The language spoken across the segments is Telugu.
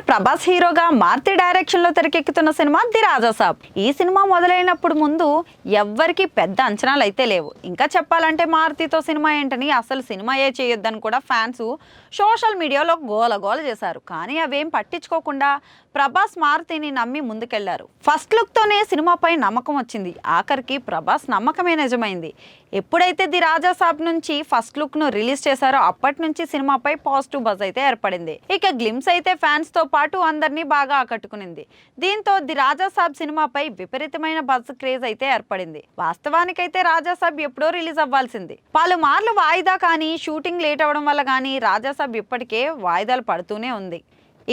ప్రభాస్ హీరోగా మారుతి డైరెక్షన్ లో తెరకెక్కుతున్న సినిమా ది రాజా సాబ్. ఈ సినిమా మొదలైనప్పుడు ముందు ఎవ్వరికి పెద్ద అంచనాలు అయితే లేవు. ఇంకా చెప్పాలంటే మారుతితో సినిమా ఏంటని, అసలు సినిమాయే చేయొద్దని కూడా ఫ్యాన్స్ సోషల్ మీడియాలో గోల చేశారు. కానీ అవేం పట్టించుకోకుండా ప్రభాస్ మారుతిని నమ్మి ముందుకెళ్లారు. ఫస్ట్ లుక్ తోనే సినిమాపై నమ్మకం వచ్చింది. ఆఖరికి ప్రభాస్ నమ్మకమే నిజమైంది. ఎప్పుడైతే ది రాజా సాబ్ నుంచి ఫస్ట్ లుక్ ను రిలీజ్ చేశారో అప్పటి నుంచి సినిమాపై పాజిటివ్ బజ్ అయితే ఏర్పడింది. ఇక గ్లిమ్స్ అయితే ఫ్యాన్స్ తో పాటు అందరినీ బాగా ఆకట్టుకునింది. దీంతో ది రాజా సాబ్ సినిమాపై విపరీతమైన బజ్ క్రేజ్ అయితే ఏర్పడింది. వాస్తవానికైతే రాజా సాబ్ ఎప్పుడో రిలీజ్ అవ్వాల్సింది. పలుమార్లు వాయిదా కానీ, షూటింగ్ లేట్ అవడం వల్ల కానీ రాజా సాబ్ ఇప్పటికే వాయిదాలు పడుతూనే ఉంది.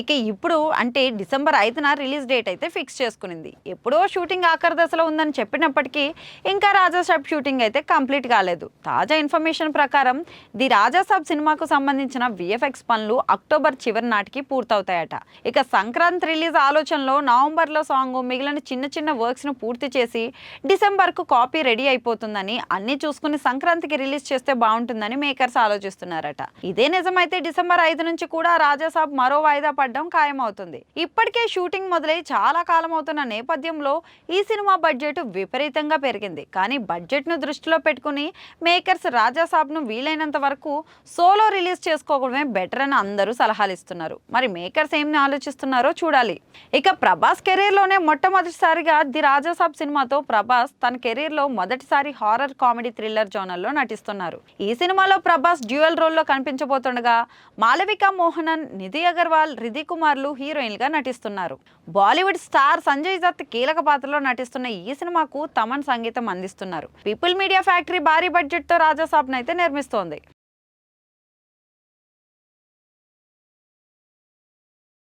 ఇక ఇప్పుడు అంటే డిసెంబర్ 5న రిలీజ్ డేట్ అయితే ఫిక్స్ చేసుకునింది. ఎప్పుడో షూటింగ్ ఆఖరి దశలో ఉందని చెప్పినప్పటికీ ఇంకా రాజాసాబ్ షూటింగ్ అయితే కంప్లీట్ కాలేదు. తాజా ఇన్ఫర్మేషన్ ప్రకారం ది రాజాసాబ్ సినిమాకు సంబంధించిన విఎఫ్ఎక్స్ పనులు అక్టోబర్ చివరి నాటికి పూర్తవుతాయట. ఇక సంక్రాంతి రిలీజ్ ఆలోచనలో నవంబర్లో సాంగ్, మిగిలిన చిన్న వర్క్స్ ను పూర్తి చేసి డిసెంబర్కు కాపీ రెడీ అయిపోతుందని, అన్ని చూసుకుని సంక్రాంతికి రిలీజ్ చేస్తే బాగుంటుందని మేకర్స్ ఆలోచిస్తున్నారట. ఇదే నిజమైతే డిసెంబర్ 5 నుంచి కూడా రాజాసాబ్ మరో వాయిదా పడడం ఖాయమవుతుంది. ఇప్పటికే షూటింగ్ మొదలై చాలా కాలం అవుతున్న నేపథ్యంలో ఈ సినిమా బడ్జెట్ విపరీతంగా పెరిగింది. కానీ బడ్జెట్ ను దృష్టిలో పెట్టుకుని మేకర్స్ రాజాసాబ్ ను వీలైనంత వరకు సోలో రిలీజ్ చేసుకోవడమే బెటర్ అని అందరూ సలహాలు ఇస్తున్నారు. మరి మేకర్స్ ఏం ఆలోచిస్తున్నారో చూడాలి. ఇక ప్రభాస్ కెరీర్ లోనే మొట్టమొదటిసారిగా ది రాజాసాబ్ సినిమాతో ప్రభాస్ తన కెరీర్ లో మొదటిసారి హారర్ కామెడీ థ్రిల్లర్ జోనర్ లో నటిస్తున్నారు. ఈ సినిమాలో ప్రభాస్ డ్యూయల్ రోల్ లో కనిపించబోతుండగా మాలవిక మోహనన్, నిధి అగర్వాల్, రిధి కుమార్లు హీరోయిన్లుగా నటిస్తున్నారు. బాలీవుడ్ స్టార్ సంజయ్ దత్ కీలక పాత్రలో నటిస్తున్న ఈ సినిమాకు తమన్ సంగీతం అందిస్తున్నారు. పీపుల్ మీడియా ఫ్యాక్టరీ భారీ బడ్జెట్ తో రాజాసాబ్ అయితే నిర్మిస్తోంది.